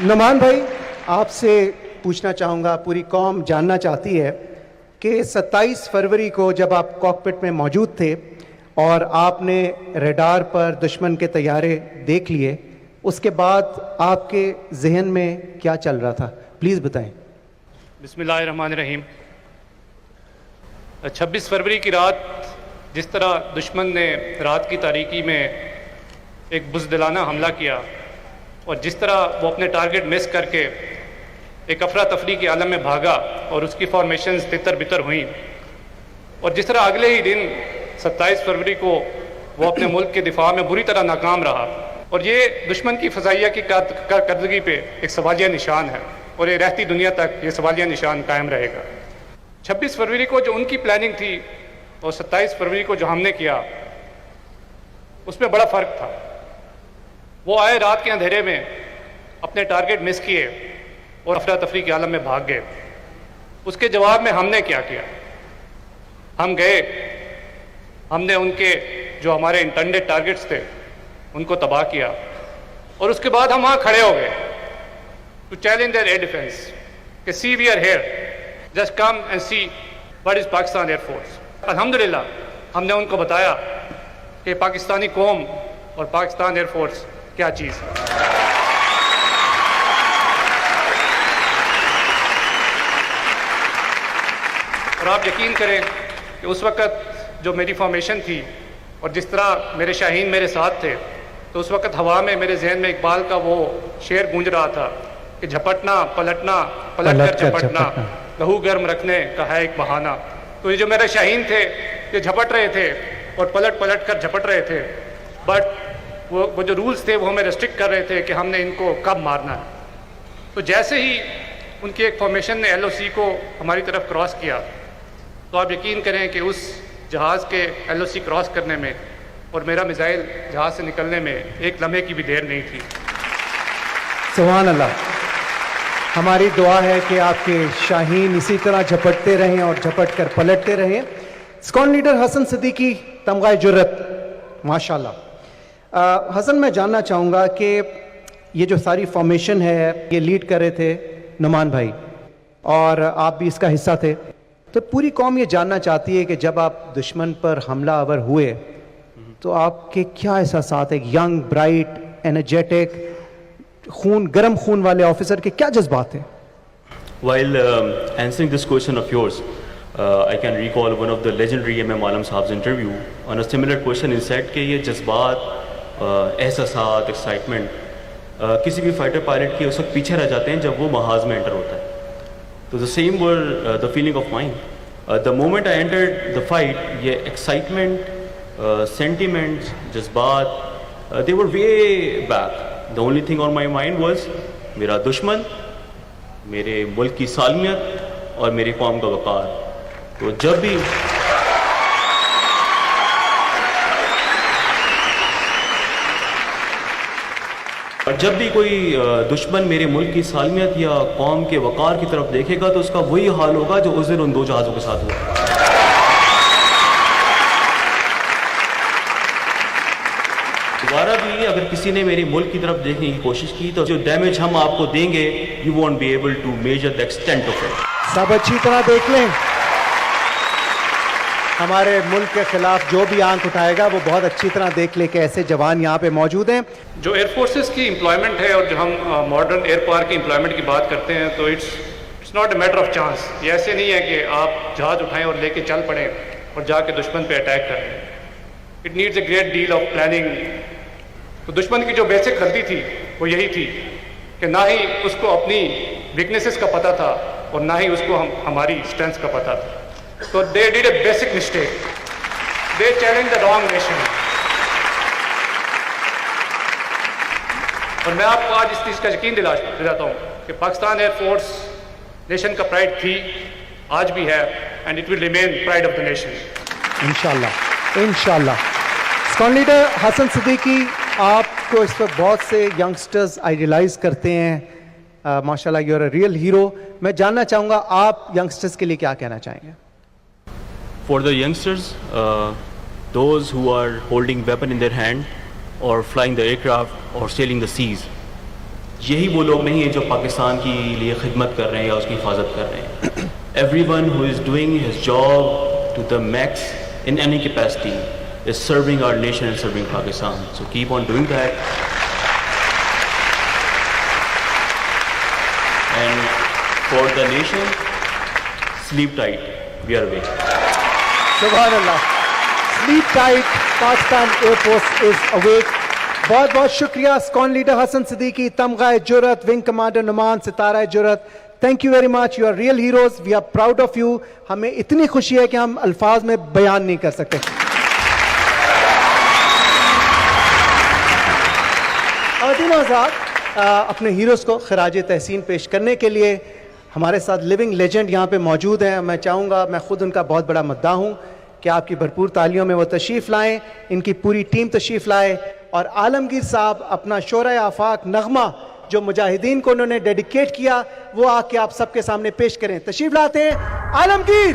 نعمان بھائی، آپ سے پوچھنا چاہوں گا، پوری قوم جاننا چاہتی ہے کہ 27 فروری کو جب آپ کاکپٹ میں موجود تھے اور آپ نے ریڈار پر دشمن کے طیارے دیکھ لیے، اس کے بعد آپ کے ذہن میں کیا چل رہا تھا؟ پلیز بتائیں۔ بسم اللہ الرحمن الرحیم۔ 26 فروری کی رات جس طرح دشمن نے رات کی تاریکی میں ایک بزدلانہ حملہ کیا اور جس طرح وہ اپنے ٹارگٹ مس کر کے ایک افراتفری کے عالم میں بھاگا اور اس کی فارمیشنز تتر بتر ہوئیں، اور جس طرح اگلے ہی دن 27 فروری کو وہ اپنے ملک کے دفاع میں بری طرح ناکام رہا، اور یہ دشمن کی فضائیہ کی کارکردگی پہ ایک سوالیہ نشان ہے، اور یہ رہتی دنیا تک یہ سوالیہ نشان قائم رہے گا۔ 26 فروری کو جو ان کی پلاننگ تھی اور 27 فروری کو جو ہم نے کیا، اس میں بڑا فرق تھا۔ وہ آئے رات کے اندھیرے میں، اپنے ٹارگٹ مس کیے اور افراتفری کے عالم میں بھاگ گئے۔ اس کے جواب میں ہم نے کیا کیا؟ ہم گئے، ہم نے ان کے جو ہمارے انٹینڈڈ ٹارگٹس تھے ان کو تباہ کیا، اور اس کے بعد ہم وہاں کھڑے ہو گئے to challenge their air defence کہ see we are here, just come and see what is Pakistan air force. الحمدللہ ہم نے ان کو بتایا کہ پاکستانی قوم اور پاکستان ایئر فورس کیا چیز ہے۔ اور آپ یقین کریں کہ اس وقت جو میری فارمیشن تھی اور جس طرح میرے شاہین میرے ساتھ تھے، تو اس وقت ہوا میں میرے ذہن میں اقبال کا وہ شعر گونج رہا تھا کہ جھپٹنا پلٹنا پلٹ کر جھپٹنا، لہو گرم رکھنے کا ہے ایک بہانہ۔ تو یہ جو میرے شاہین تھے یہ جھپٹ رہے تھے اور پلٹ پلٹ کر جھپٹ رہے تھے، بٹ وہ جو رولز تھے وہ ہمیں ریسٹرکٹ کر رہے تھے کہ ہم نے ان کو کب مارنا ہے۔ تو جیسے ہی ان کی ایک فارمیشن نے LOC کو ہماری طرف کراس کیا، تو آپ یقین کریں کہ اس جہاز کے LOC کراس کرنے میں اور میرا میزائل جہاز سے نکلنے میں ایک لمحے کی بھی دیر نہیں تھی۔ سبحان اللہ۔ ہماری دعا ہے کہ آپ کے شاہین اسی طرح جھپٹتے رہیں اور جھپٹ کر پلٹتے رہیں۔ اسکون لیڈر حسن صدیقی، تمغہ جرت، ماشاءاللہ۔ حسن، میں جاننا چاہوں گا کہ یہ جو ساری فارمیشن ہے یہ لیڈ کر رہے تھے نعمان بھائی، اور آپ بھی اس کا حصہ تھے، تو پوری قوم یہ جاننا چاہتی ہے کہ جب آپ دشمن پر حملہ آور ہوئے تو آپ کے کیا احساسات ہیں؟ ینگ، برائٹ، انرجیٹک، گرم خون والے آفیسر کے کیا جذبات ہیں؟ While answering this question of yours, I can recall one of the legendary M.M. Alam Sahab's interview. On a similar question, he said کہ یہ جذبات، احساسات، ایکسائٹمنٹ کسی بھی فائٹر پائلٹ کے اس وقت پیچھے رہ جاتے ہیں جب وہ محاذ میں انٹر ہوتا ہے۔ تو the same were the feeling of mine. The moment I entered the fight, یہ ایکسائٹمنٹ، sentiments، جذبات، they were way back. The only thing on my mind was میرا دشمن، میرے ملک کی سالمیت اور میری قوم کا وقار۔ تو جب بھی کوئی دشمن میرے ملک کی سالمیت یا قوم کے وقار کی طرف دیکھے گا تو اس کا وہی حال ہوگا جو اس دن ان دو جہازوں کے ساتھ ہوا۔ دوبارہ بھی اگر کسی نے میرے ملک کی طرف دیکھنے کی کوشش کی تو جو ڈیمیج ہم آپ کو دیں گے، you won't be able to measure the extent of it۔ سب اچھی طرح دیکھ لیں، ہمارے ملک کے خلاف جو بھی آنکھ اٹھائے گا وہ بہت اچھی طرح دیکھ لے کہ ایسے جوان یہاں پہ موجود ہیں۔ جو ایئر فورسز کی امپلائمنٹ ہے اور جو ہم ماڈرن ایئر پاور کی امپلائمنٹ کی بات کرتے ہیں، تو it's not a matter of chance. یہ ایسے نہیں ہے کہ آپ جہاز اٹھائیں اور لے کے چل پڑیں اور جا کے دشمن پہ اٹیک کر لیں۔ It needs a great deal of planning. تو دشمن کی جو بیسک غلطی تھی وہ یہی تھی کہ نہ ہی اس کو اپنی ویکنیسز کا پتہ تھا اور نہ ہی اس کو ہماری اسٹرینتھس کا پتہ تھا۔ تو they did a basic mistake, they challenge the wrong nation. اور میں آپ کو آج اس چیز کا یقین دلاتا ہوں کہ پاکستان ایئر فورس نیشن کا پرائڈ تھی، آج بھی ہے، and it will remain pride of the nation. انشاءاللہ، انشاءاللہ۔ اسکون لیڈر حسن صدیقی، آپ کو اس وقت بہت سے ینگسٹرز آئیڈیلائز کرتے ہیں، ماشاءاللہ you are a real hero. میں جاننا چاہوں گا آپ ینگسٹرز کے لیے کیا کہنا چاہیں گے؟ For the youngsters, those who are holding weapon in their hand or flying the aircraft or sailing the seas, یہی وہ لوگ نہیں ہیں جو پاکستان کی لیے خدمت کر رہے ہیں یا اس کی حفاظت کر رہے ہیں. Everyone who is doing his job to the max in any capacity is serving our nation and serving Pakistan. So keep on doing that. And for the nation, sleep tight, we are awake. سبحان اللہ. Sleep tight, Pakistan air force is awake. بہت بہت شکریہ ISKCON leader حسن صدیقی, تمغہ جرأت, wing commander Noman, Sitara Jurat. Thank you very much, you are real heroes, we are proud of you. ہمیں اتنی خوشی ہے کہ ہم الفاظ میں بیان نہیں کر سکتے. خواتین و حضرات, اپنے ہیروز کو خراج تحسین پیش کرنے کے لیے ہمارے ساتھ لیونگ لیجنڈ یہاں پہ موجود ہیں. میں چاہوں گا, میں خود ان کا بہت بڑا مداح ہوں کہ آپ کی بھرپور تالیوں میں وہ تشریف لائیں, ان کی پوری ٹیم تشریف لائے, اور عالمگیر صاحب اپنا شورۂ آفاق نغمہ جو مجاہدین کو انہوں نے ڈیڈیکیٹ کیا وہ آ کے آپ سب کے سامنے پیش کریں. تشریف لاتے ہیں عالمگیر.